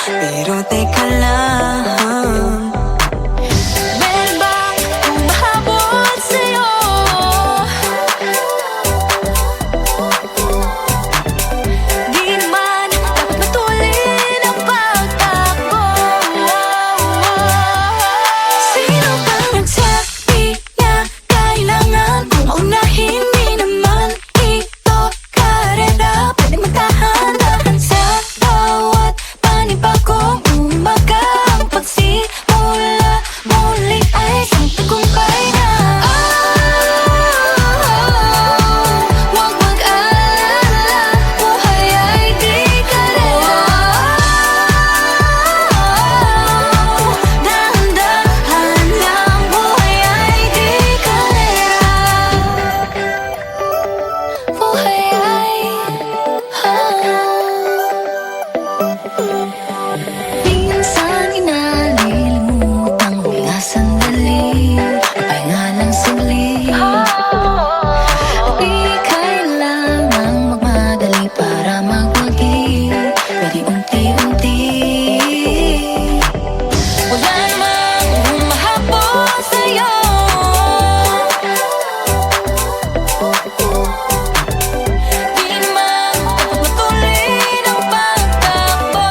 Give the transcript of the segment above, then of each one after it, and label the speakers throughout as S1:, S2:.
S1: Pero teka lang, meron bang humahabol sa'yo? Di naman dapat matulin ang pagtakbo. Sino bang nagsabi na kailangan kong maunahin? Di naman ito karera, pwedeng magtahan-tahan sa bawat panibagong umaga. Ang pagsimula muli ay isang tagumpay na. Huwag mag-alala, buhay ay di karera. Dahan-dahan lang, buhay ay di karera. Buhay ay minsan inalilimutang huminga sandali, pahinga lang saglit. Di kailangang magmadali para magwagi, pwede unti-unti. Wala namang humahabol sa'yo. Di naman dapat matulin ang pagtakbo.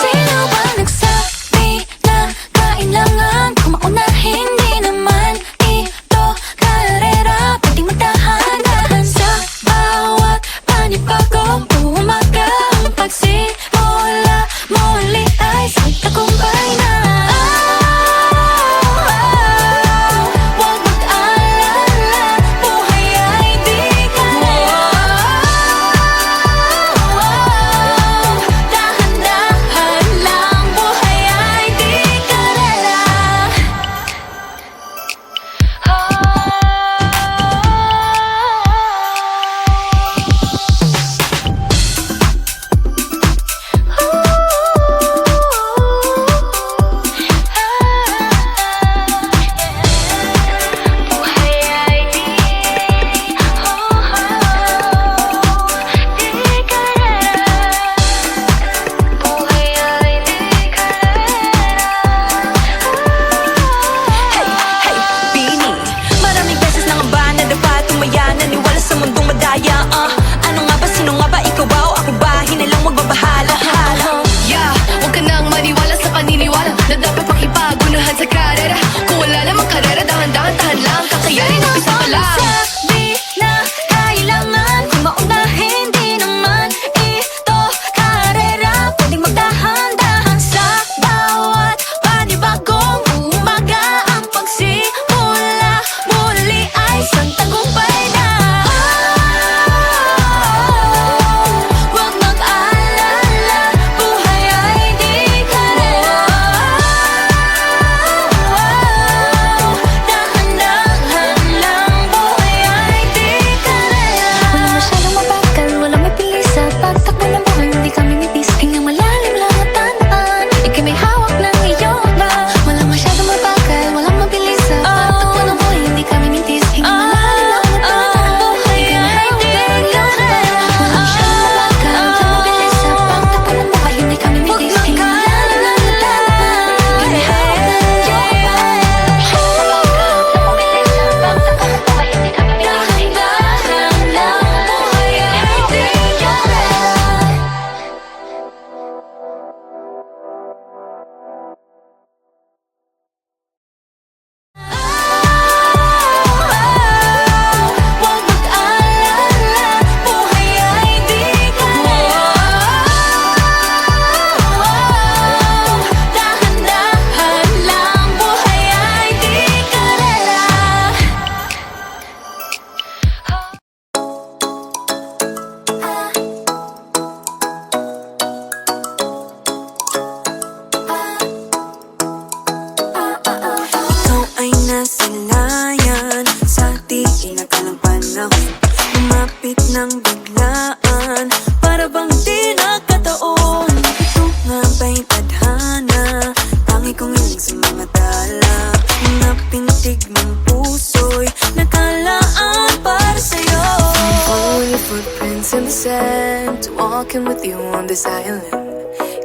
S1: Sino ba nagsabi na kailangan kong maunahin? Di naman ito karera, pwedeng magtahan-tahan sa bawat panibagong umaga. Ang pagsimula muli ay isang tagumpay na. Huwag mag-alala, buhay ay di karera. Dahan-dahan lang, buhay ay di karera. Buhay ay di karera. Buhay ay di karera. Hey, Bini, maraming beses nangamba na dapat tumaya, naniwala sa mundong madaya. Ano nga ba, sino nga ba, ikaw ba o ako ba? Hinalang magbabahala.
S2: Yeah, huwag ka nang maniwala sa paniniwala na dapat makipagunahan sa karera. Kung wala namang karera, dahan-dahan, tahan lang, kakayanin ang isa pa lang.
S1: Sabi na kailangan kong maunahin. Di naman ito karera, pwedeng magdahan-dahan sa bawat panibagong umaga. Ang pagsimula muli ay isang tagumpay na.
S2: walking with you on this island,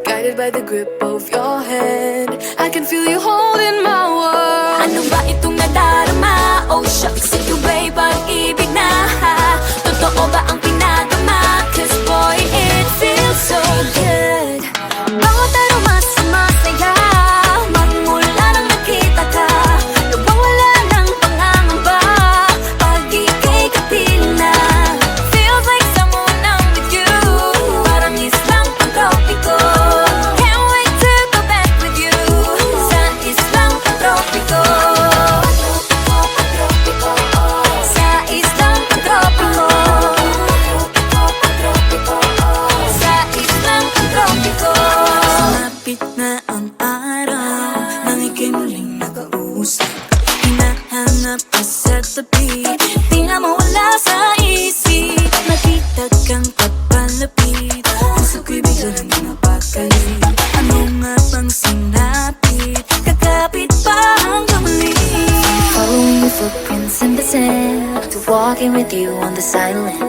S2: guided by the grip of your hand. I can feel you holding my world.
S1: Ano ba itong nadarama? Oh shucks, ito ba'y pag-ibig na? Totoo ba ang pinagama? Cause boy, it feels so good. Bawat aroma sumasaya, magmula nang nakita ka. Nawawala ng pangangamba, pag ika'y kapiling na. Feels like someone I'm with you, parang islang pantropiko. Can't wait to go back with you, sa islang pantropiko. Sa islang pantropiko. Sa islang pantropiko. Sumapit na ang araw, nang ika'y muling nakausap. Hinahanap ka sa tabi, di na mawala sa isip. Nakita kang papalapit, puso ko'y biglang napakali. Ano nga bang sinapit, kakapit pa hanggang muli.
S3: Following your footprints in the sand, to walking with you on this island,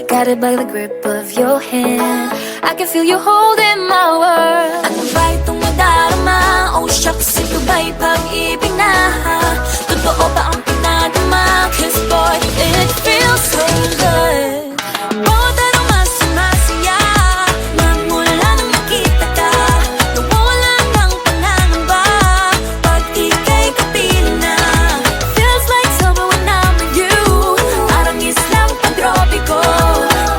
S3: guided by the grip of your hand. I can feel you holding my world.
S1: Ano ba itong nadarama? Oh shucks, ito ba'y pag-ibig na? Totoo ba ang pinagama? Cause boy, it feels so good. Bawat aroma sumasaya, magmula nang nakita ka. Nawawala ng pangangamba, pag ika'y kapiling na. Feels like summer when I'm with you, parang islang pantropiko.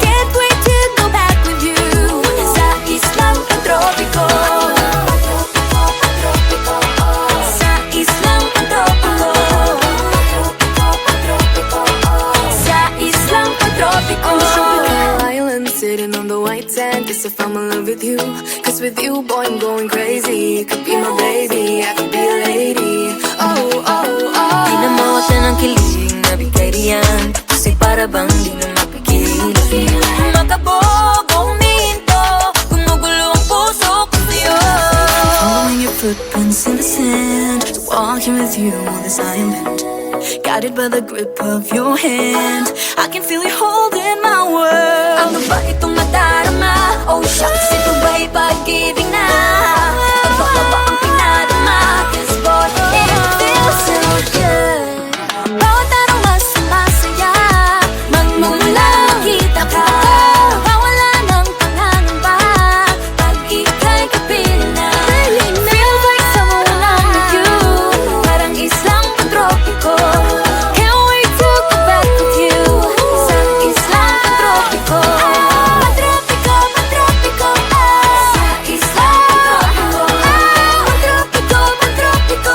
S1: Can't wait to go back with you, sa islang pantropiko. Sa islang pantropiko. Sa islang pantropiko.
S2: On the tropical island, sitting on the white sand. Guess if I'm in love with you, cause with you, boy, I'm going crazy. You could be my baby, I could be a lady. Oh, oh, oh.
S1: Di na mawala ng kilig na bigay riyan, kasi para bang di na mapigilan. Makabog o huminto, gumugulo ang puso ko sa'yo.
S3: Following your footprints in the sand, to walking with you on this island, guided by the grip of your hand. I can feel you holding my world.
S1: Ano ba itong nadarama? Oh shucks, ito ba'y pag-ibig na? Totoo ba ang pinadama? Cause boy, it feels so good. Bawat aroma sumasaya, magmumula nakita ka. Nawawala ng pangangamba, pag ika'y kapiling na. Feels like summer when I'm with you, parang islang pantropiko. Can't wait to go back with you, sa islang pantropiko. Pantropiko, pantropiko, sa islang pantropiko. Pantropiko, pantropiko,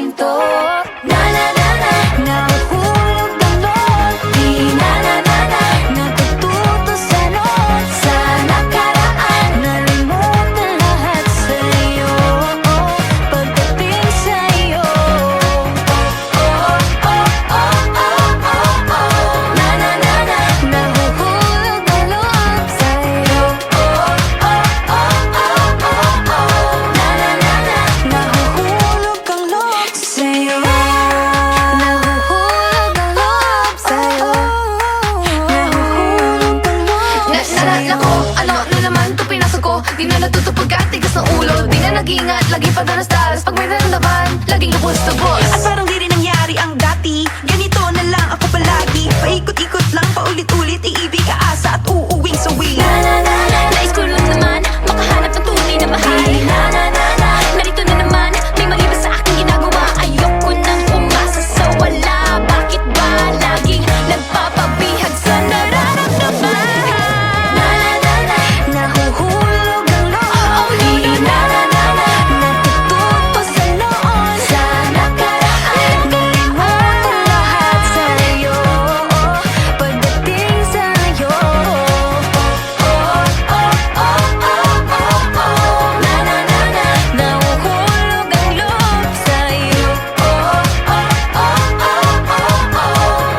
S1: kwento. Na na na na, nahuhulog ang loob. Di na na na na, natututo sa noon. Sa nakaraan, nalimutan lahat sa'yo. Pagdating sa'yo, na na na na, nahuhulog ang loob sa'yo. Na na na na, nahuhulog ang loob sa'yo. Nahuhulog ang loob sa'yo. Nahuhulog ang loob
S2: Naalala ko, ano na naman to pinasok ko. Di na natuto pagkatigas ng ulo. Di na nag-iingat, lagi pa danas-danas. Pag may naramdaman, laging lubos-lubos.
S4: At parang di rin nangyari ang dati. Ganito na lang ako palagi. Paikot-ikot lang, paulit-ulit. Iibig, kaasa at uuwing sawi.
S1: Na na na na, nais ko lang naman makahanap ng tunay na mahal. Na na na na, narito na naman, may mali ba sa aking ginagawa? Ayoko nang umasa sa wala. Bakit ba laging nagpapabihag sa nararamdaman? Na na na na, nahuhulog ang loob. Di na na na na, natututo sa noon. Sa nakaraan, nalimutan lahat sa'yo. Pagdating sa'yo, na na na na, nahuhulog ang loob sa'yo.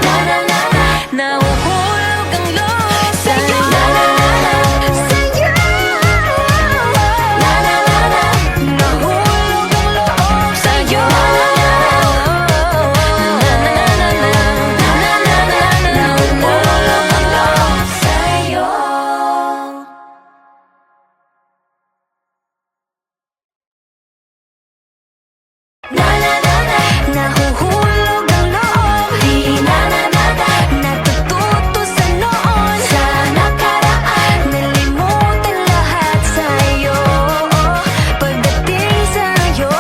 S1: Na na na na, nahuhulog ang loob sa'yo. Na na na na, sa'yo. Na na na na, nahuhulog ang loob sa'yo. Na na na na, nahuhulog ang loob sa'yo. Na na na na, nahuhulog ang loob. Di na na na na, natututo sa noon. Sa nakaraan, nalimutan lahat sa'yo. Pagdating sa'yo,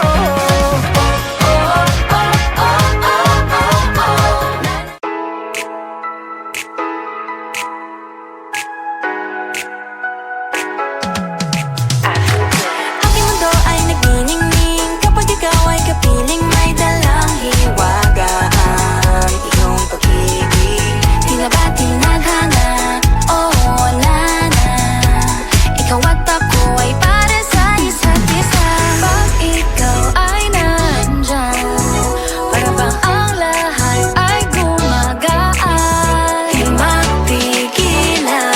S1: aking mundo ay nagniningning kapag ikaw ay kapiling may dalang hiwaga ang iyong pag-ibig. Di na ba tinadhana? Oo, wala na. Ikaw at ako ay para sa isa't isa. Pag ikaw ay nandyan, para bang ang lahat ay gumagaan. Di mapigilan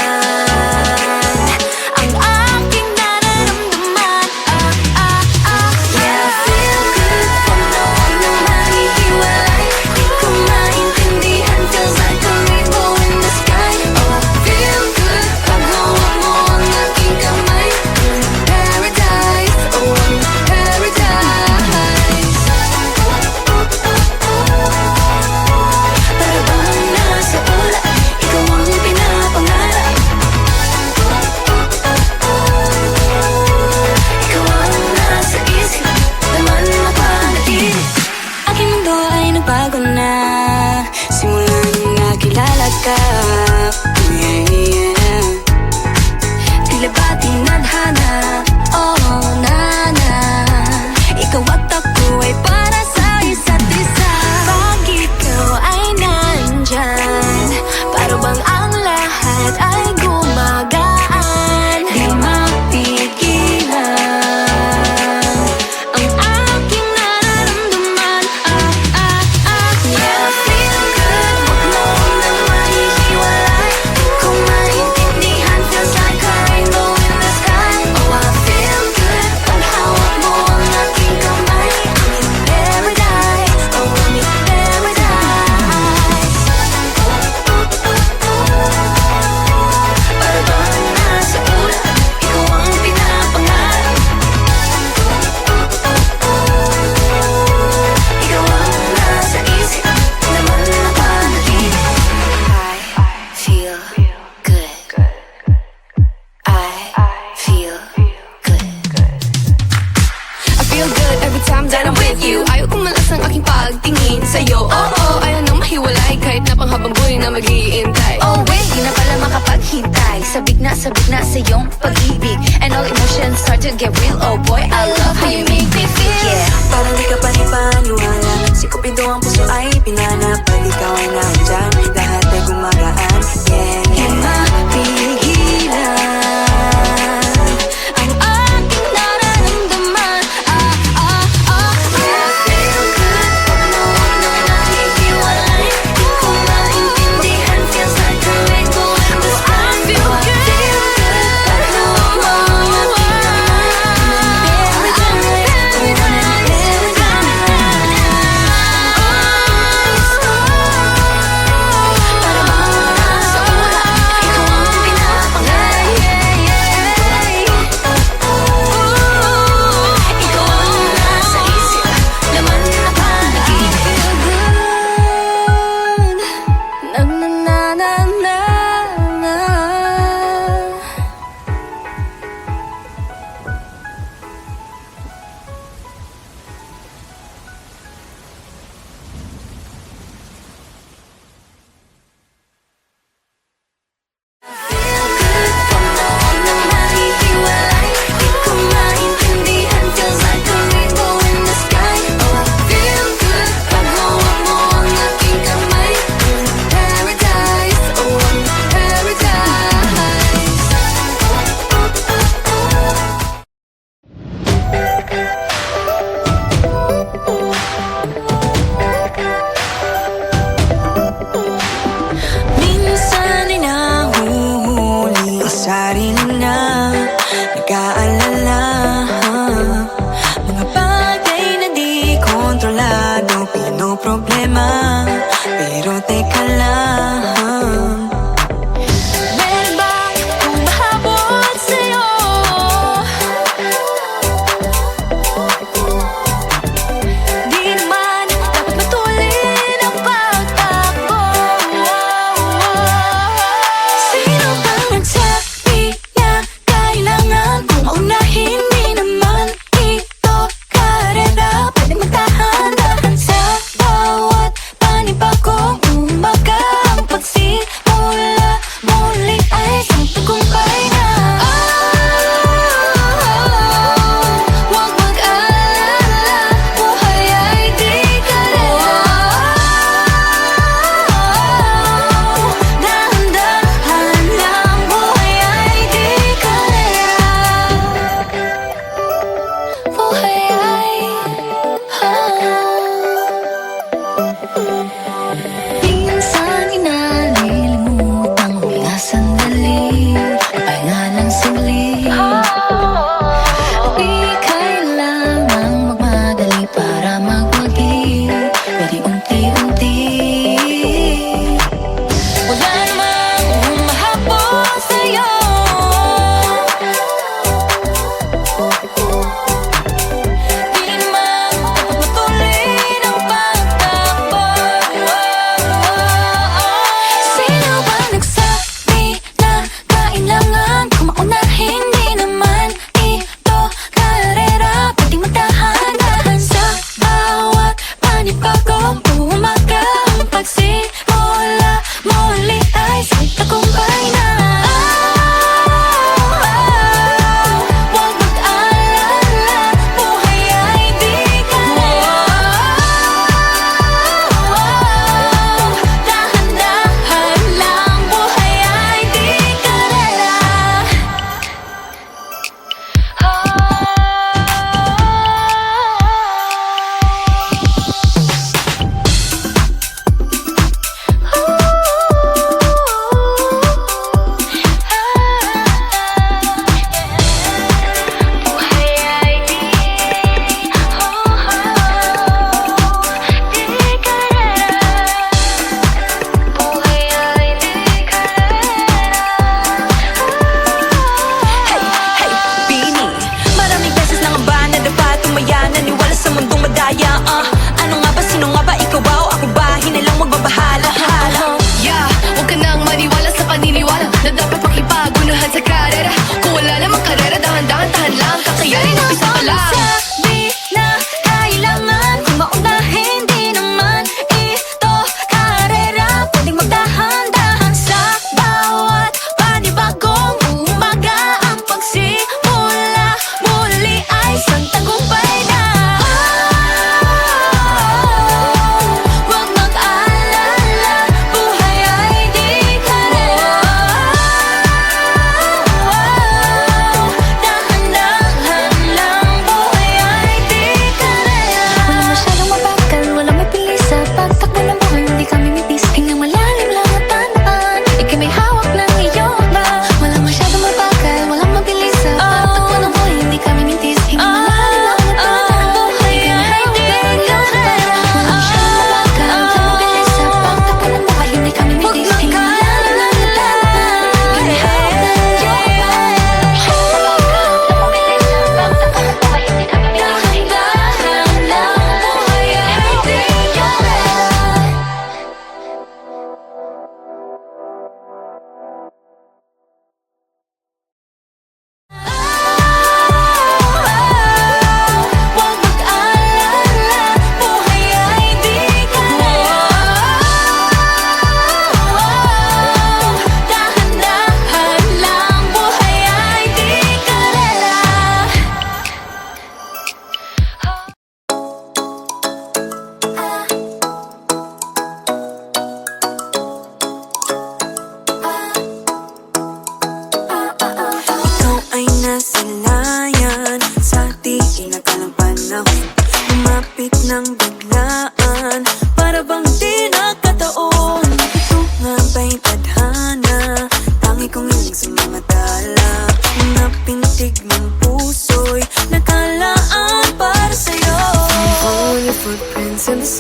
S1: ang aking nararamdaman. Yeah, feel good pag knowing na mahihiwalay. Di ko maintindihan, feels like a rainbow in the sky. Oh, feel good pag hawak mo ang aking kamay. Paradise, oh, paradise. Para bang nasa ulap, ikaw ang pinapangarap. Ikaw ang nasa isip, laman na panaginip. Aking mundo ay nagbago na simula nung nakilala ka. Yeah, yeah. Tila ba tinadhana? Oh, nana. Ikaw at ako ay para sa isa't isa. Pag ikaw ay nandyan, para bang ang lahat ay gumagaan. Di mapigilan ang aking nararamdaman. Yeah, feel good pag knowing na mahihiwalay. Di ko maintindihan, feels like a rainbow in the sky. Oh, I feel good pag hawak mo ang aking kamay. I'm in paradise, oh, I'm in paradise. Para bang nasa ulap, ikaw ang pinapangarap. Ikaw ang nasa isip, laman na panaginip. I feel good. I feel good.
S2: I feel good every time that I'm with you. Ayaw kong malas ang aking pagtingin sa'yo. Oo, ayaw nang mahiwalay kahit na panghabang buhay na mag-iintay.
S1: Oh wait, di na pala makapaghintay. Sabik na sa iyong pag-ibig. And all emotions start to get real. Oh boy, I love how you make me feel. Yeah,
S3: Parang di ka panipaniwala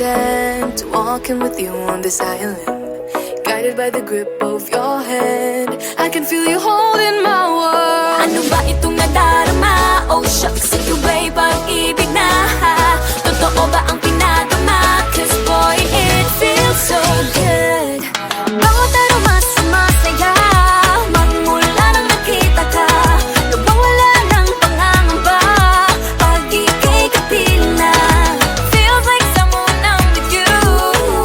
S2: innocent, walking with you on this island, guided by the grip of your hand. I can feel you holding my world.
S1: Ano ba itong nadarama? Oh shucks, ito ba'y pag-ibig na? Totoo ba ang pinadama? Cause boy, it feels so good. Bawat aroma sumasaya, magmula nang nakita ka, nawawala ng pangangamba pag ika'y kapiling na. Feels like someone I'm with you,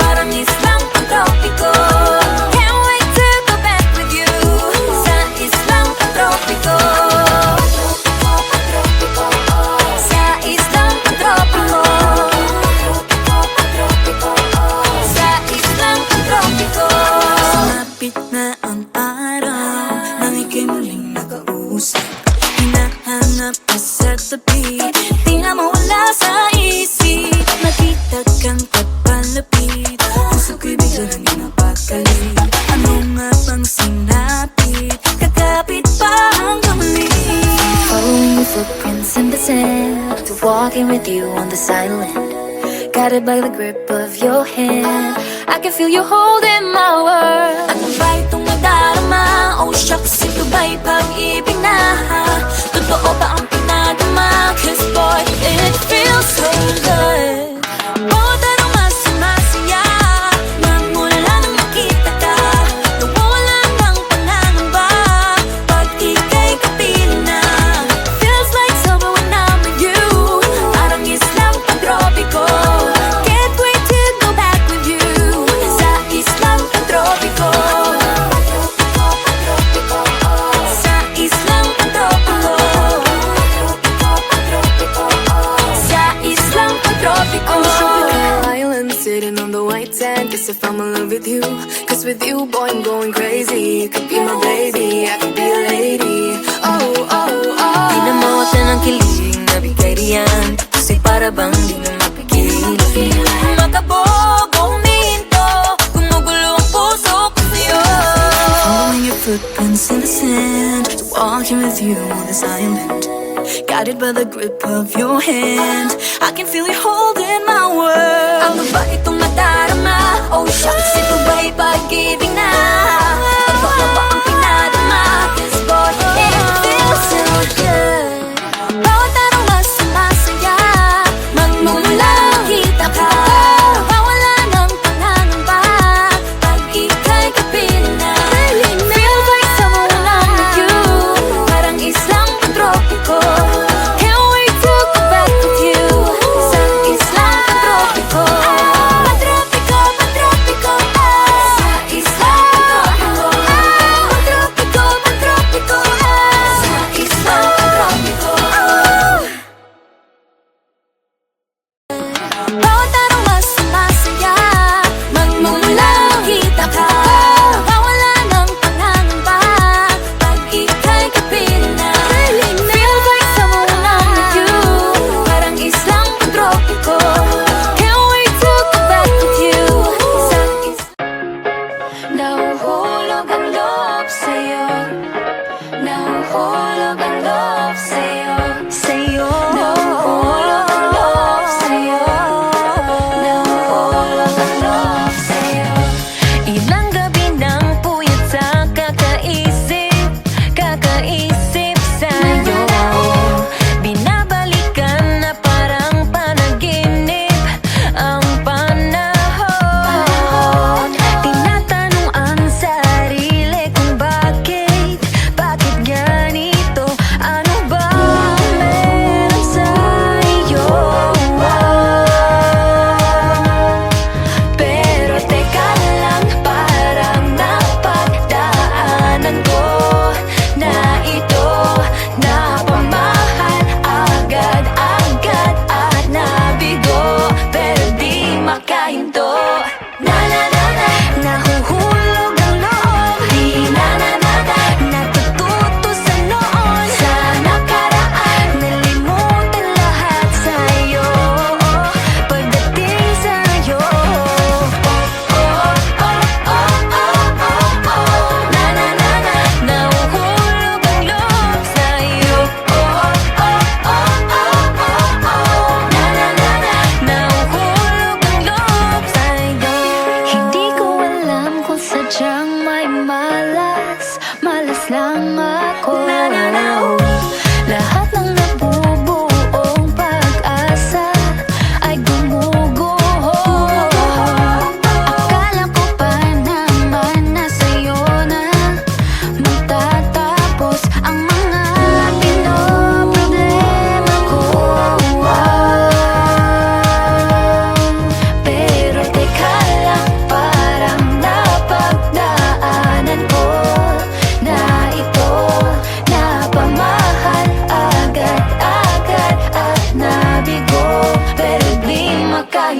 S1: parang islang pantropiko. Can't wait to go back with you sa islang pantropiko. Sa islang pantropiko. Sa islang pantropiko.
S3: Sumapit na ang araw nang ika'y muling nakausap. Hinahanap ka sa tabi, di na mawala sa isip. Nakita kang papalapit, puso ko'y bigla nang napakali. Ano nga bang sinapit, kakapit pa hanggang muli.
S1: Following your footprints in the sand, to walking with you on this island, guided by the grip of your hand. I can feel you holding my world. Ano ba itong nadarama? Oh shucks, ito ba'y pag-ibig na? Totoo ba ang pinadama? Cause boy, it feels so good. Bawat aroma sumasaya, magmula nang makita ka, nawawala ng pangangamba pag ika'y kapiling na. Feels like summer when I'm with you, parang islang pantropiko. Can't wait to go back with you sa islang pantropiko. Sa islang pantropiko. Sa islang pantropiko.
S2: I'm a tropical island sitting on the white sand. Guess if I'm in love with you, cause with you, boy, I'm going crazy. You could be my baby, I could be a lady. Oh, oh, oh.
S1: Di na mawala ng kilig na bigay riyan, kasi para bang di na mapigil. Makabog o huminto, gumugulo ang puso ko sa'yo.
S3: Following your footprints in the sand, walking with you on this island, guided by the grip of your hand. I can feel you holding my world.
S1: Ano ba itong nadarama? Oh shucks, ito ba'y pag-ibig na? Totoo ba ang pinadama? Cause boy, it feels so good. Bawat aroma sumasaya, magmula nakita ka, nawawala ng pangangamba pag ika'y kapiling na. Feels like summer when I'm with you, parang islang pantropiko. Can't wait to go back with you sa islang pantropiko. Pantropiko, pantropiko. Sa islang pantropiko.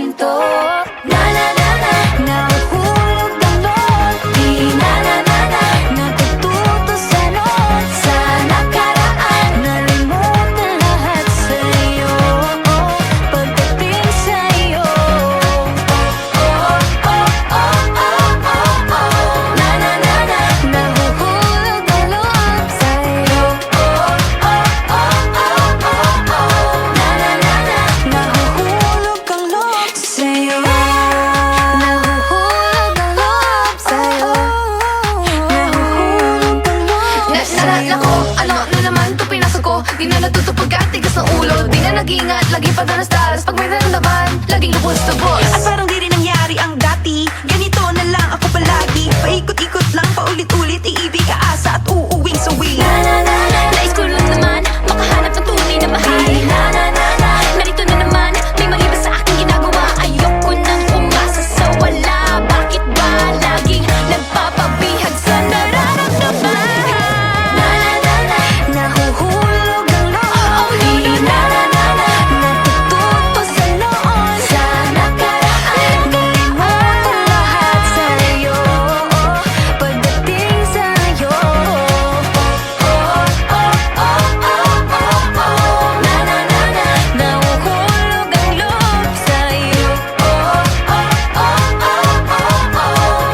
S1: kwento. Na na na na, nahuhulog ang loob. Di na na na na, natututo sa noon. Sa nakaraan, nalimutan lahat sa'yo. Pagdating sa'yo, na na na na, nahuhulog ang loob sa'yo. Na na na na, nahuhulog ang loob sa'yo. Nahuhulog ang loob sa'yo. Nahuhulog ang loob
S2: Naalala ko, ano na naman to pinasok ko. Di na natuto pagkatigas ng ulo. Di na nag-iingat, lagi pagdanas-daras. Pag may naramdaman, laging lubos to boss.
S4: At parang di rin nangyari ang dati. Ganito na lang ako palagi. Paikot-ikot lang, paulit-ulit. Iibig, aasa at uuwing sawi.
S1: Na na na na, nais ko lang naman makahanap ng tunay na mahal. Na na na na, narito na naman, may mali ba sa aking ginagawa? Ayoko nang umasa sa wala. Bakit ba laging nagpapabihag sa nararamdaman? Na na na na, nahuhulog ang loob. Di na na na na, natututo sa noon. Sa nakaraan, nalimutan lahat sa'yo. Pagdating sa'yo, na na na na, nahuhulog ang loob sa'yo.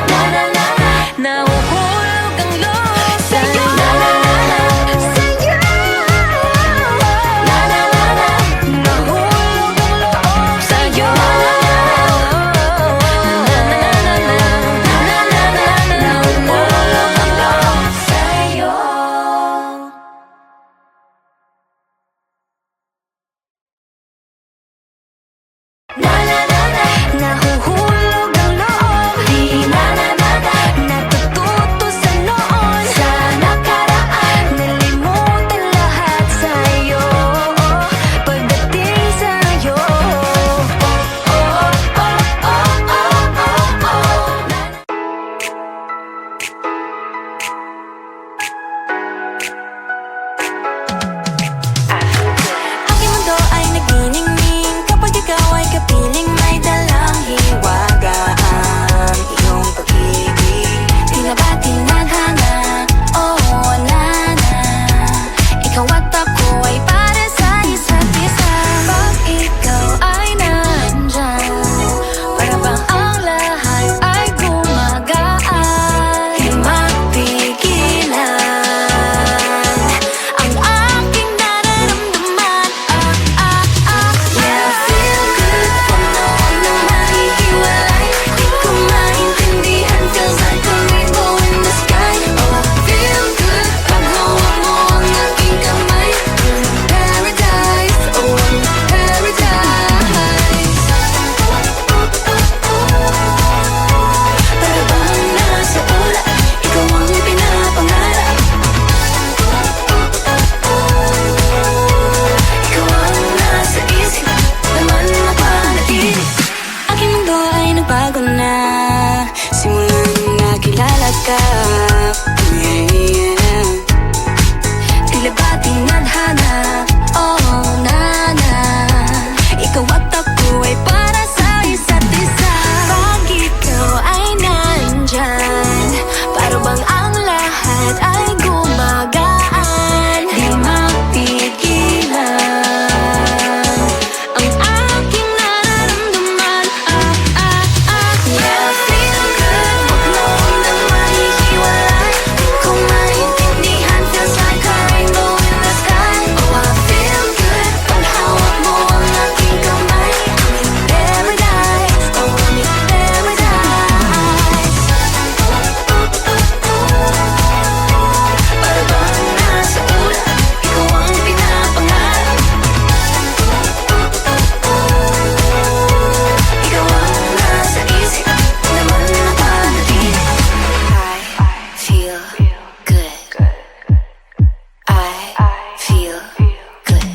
S1: Na na na na, nahuhulog ang loob sa'yo. Na na na na, sa'yo. Na na na na, nahuhulog ang loob sa'yo. Na na na na, nahuhulog ang loob sa'yo. Na na na na, nahuhulog ang loob. Di na na na na, natututo sa noon. Sa nakaraan, nalimutan lahat sa'yo. Pagdating sa'yo, aking mundo ay nagniningning kapag ikaw ay kapiling may dalang hiwaga ang iyong pag-ibig. Di na ba tinadhana? Oo, wala na. Ikaw at ako ay para sa isa't isa. Pag ikaw ay nandyan, para bang ang lahat ay gumagaan. Di mapigilan ang aking nararamdaman. Yeah, feel good kung noon na mahihiwalay. Di ko maintindihan, feels like a rainbow in the sky. Oh, feel good pag hawak mo ang aking kamay. Paradise, oh, paradise. Para bang nasa ulap, ikaw ang pinapangarap. Ikaw ang nasa isip, naman napanaginip. Aking mundo ay nagbago na simulan nakilala ka. Yeah, yeah. Tila ba tinadhana? Oh, na. Ikaw at ako ay para sa isa't isa. Pag ikaw ay nandyan, para bang ang lahat ay gumagaan. Di mapigilan ang aking nararamdaman. Yeah, feel good wag noon na mahihiwalay. Di ko maintindihan, feels like a rainbow in the sky. Oh, I feel good pag hawak mo ang aking kamay. I'm in paradise, oh, I'm in paradise. Para bang nasa ulap, ikaw ang pinapangarap. Ikaw ang nasa isip, naman napanaginip. I feel good. I feel good.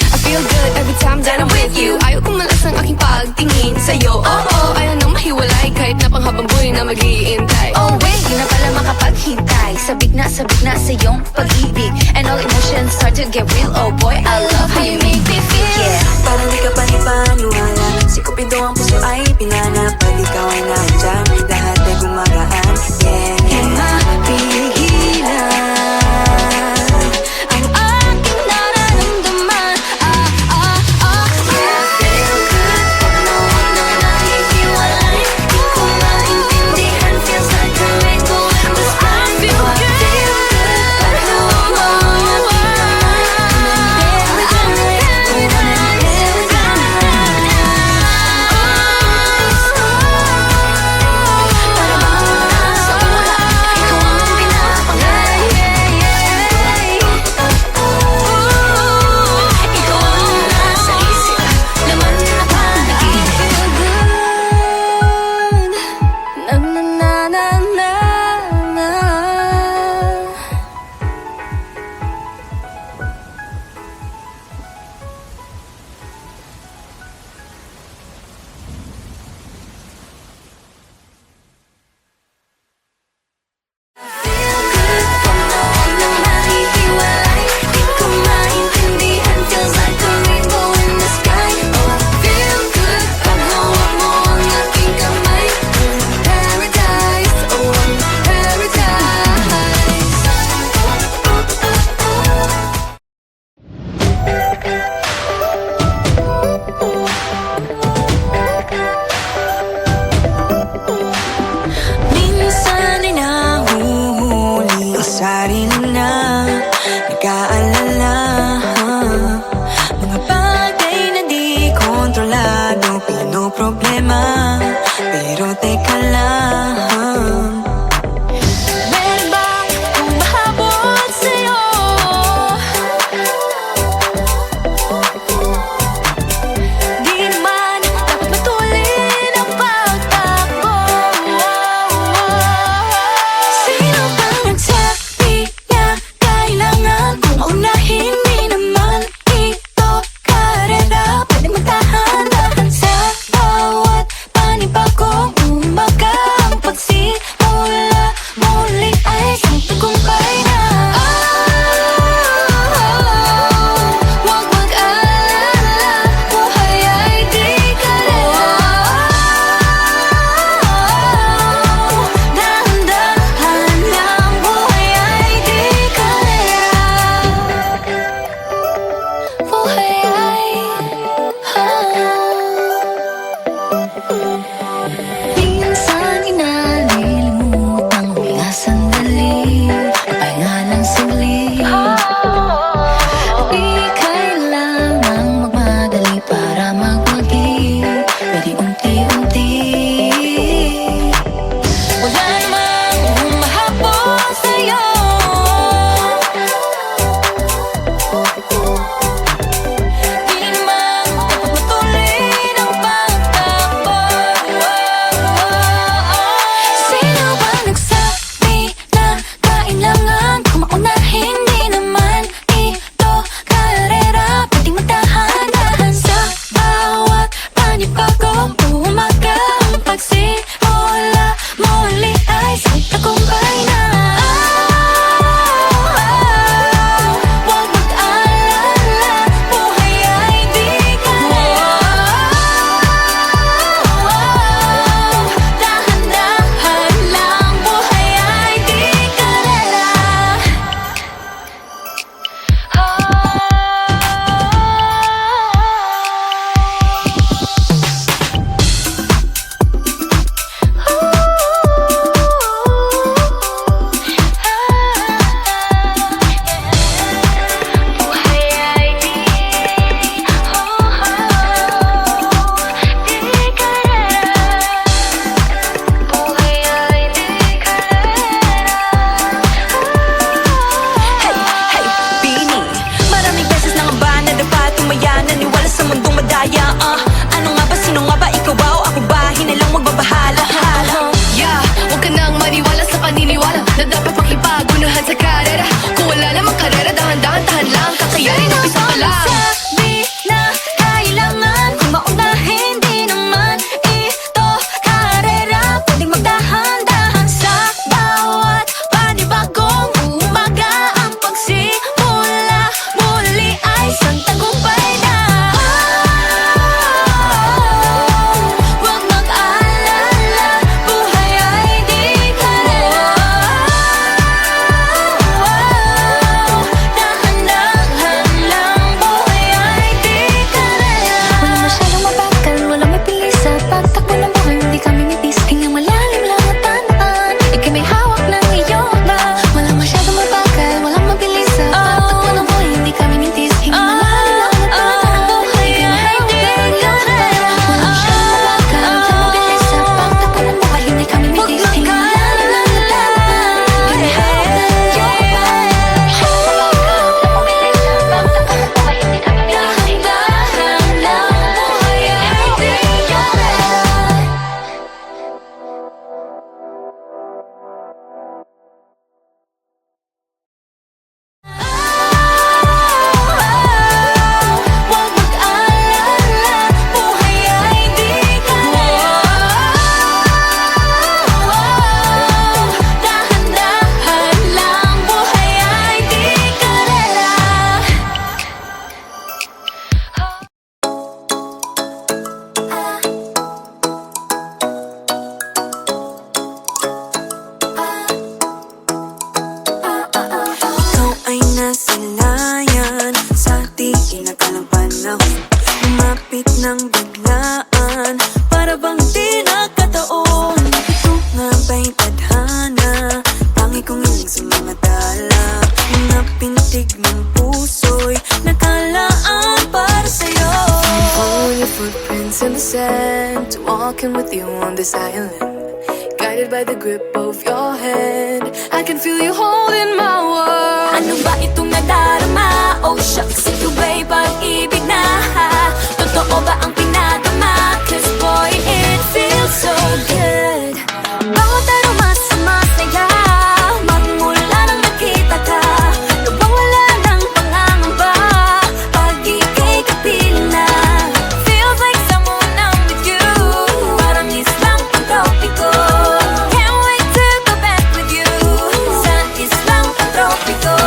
S2: I feel good every time that I'm with you. Ayaw kong malas ang aking pagtingin sa'yo. Oo, ayaw nang mahiwalay kahit na panghabang buhay na mag-iintay.
S1: Oh wait, di na pala makapaghintay. Sabik na sa iyong pag-ibig. And all emotions start to get real. Oh boy, I love how you make me feel.
S3: Parang di ka panipaniwala
S1: tagumpay na. Huwag mag-alala, buhay ay di karera. Dahan-dahan lang, buhay ay di karera.
S3: Walang masyadong mabagal, walang mapili sa pagtakbo ng buhay. Hindi kami nipis, hingang malalim lang at tandaan, ika'y may hawak ng iyong ba. Walang masyadong mabagal, walang mabilis sa pagtakbo ng buhay. Hindi kami nipis, hingang malalim lang at tandaan, ika'y may hawak ng iyong ba. Walang masyadong mabagal, walang mabilis sa pagtakbo ng buhay. Hindi kami nipis, hingang malalim lang at tandaan, ika'y may hawak ng iyong ba. Walang mabilis sa pagtakbo ng buhay. Hindi kami nipis, hingang malalim lang at
S1: Huwag mag-alala, buhay ay di karera. Dahan-dahan lang, buhay ay di karera.
S3: Ikaw ay nasilayan sa di inakalang panahon. Lumapit ng biglaan, para bang di nakataon. Ito nga ba'y tadhana, tangi kong iling sa mga dala. Mga pintig ng puso'y nakalaan para sa'yo.
S2: Following your footprints in the sand, walking with you on this island, guided by the grip of your hand. I can feel you holding my world.
S1: Ano ba itong nadarama? Oh shucks, ito ba'y pag-ibig na? Totoo ba ang pinadama? 'Cause boy, it feels so good. Bawat aroma sumasaya, magmula nang nakita ka. Nawawala ng pangangamba, pag ika'y kapiling na. Feels like someone I'm with you, parang islang pantropiko. Can't wait to go back with you, sa islang pantropiko.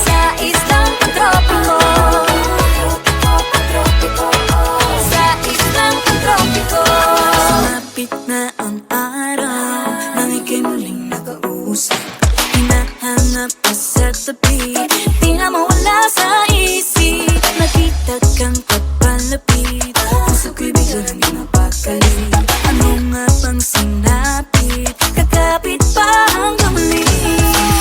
S1: Sa islang pantropiko. Sa islang pantropiko.
S3: Sumapit na ang araw, nang ika'y muling nakausap. Hinahanap ka sa tabi, di na mawala sa isip. Nakita kang papalapit, puso ko'y biglang di mapakali. Ano nga bang sinapit, kakapit pa hanggang muli.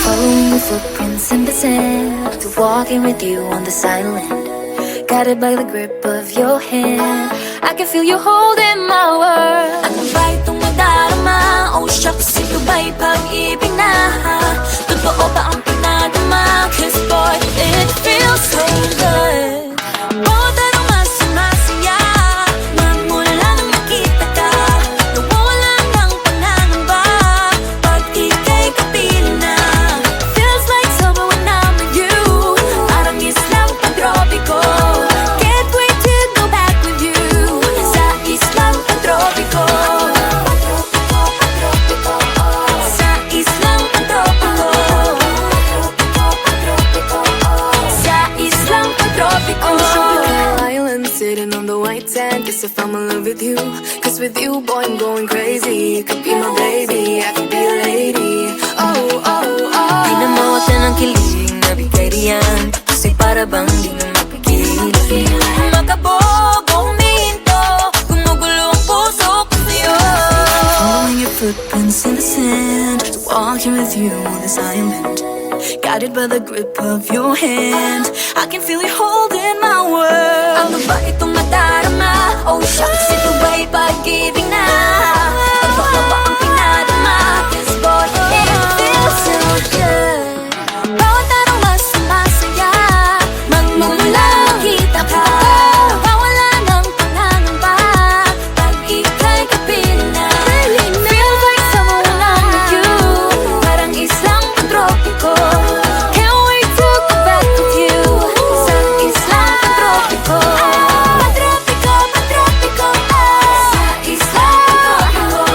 S2: Following your footprints in the sand, to walking with you on this island, guided by the grip of your hand. I can feel you holding my world.
S1: Ano ba itong nadarama? Oh shucks, ito ba'y pag-ibig na? Totoo ba ang pinadama? 'Cause boy, it feels so good. Bawat aroma sumasaya, magmula nang makita ka. Nawawala ng pangangamba, pag ika'y kapiling na. Feels like summer when I'm with you, parang islang pantropiko. Can't wait to go back with you, sa islang pantropiko. Sa islang pantropiko. Sa islang pantropiko.
S2: On the tropical island, sitting on the white sand. Guess I found my love with you. 'Cause with you, boy, I'm going crazy. You could be my baby, I could be a lady. Oh, oh, oh.
S3: Di na mawala ng kilig na bigay riyan, kasi para bang di na mapigilan.
S1: Makabog o huminto, gumugulo ang puso ko sa'yo.
S3: Following your footprints in the sand, walking with you on this island, guided by the grip of your hand. I can feel you holding my world.
S1: Ano ba itong nadarama? Oh shucks, ito ba'y pag-ibig na? Totoo ba ang pinadama? 'Cause boy, it feels so good. Bawat aroma sumasaya, magmula nang makita ka. Nawawala ng pangangamba, pag ika'y kapiling na. Feels like someone I'm with you, parang islang pantropiko. Can't wait to go back with you, sa islang pantropiko. Pantropiko, pantropiko, sa islang pantropiko.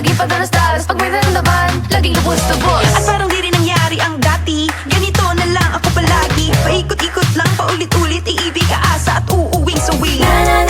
S2: Lagi padalas-dalas pag may naramdaman, laging lubos-lubos.
S4: At parang di rin nangyari ang dati, ganito na lang ako palagi. Paikot-ikot lang, paulit-ulit, iibig, aasa at uuwing sawi.
S1: Na na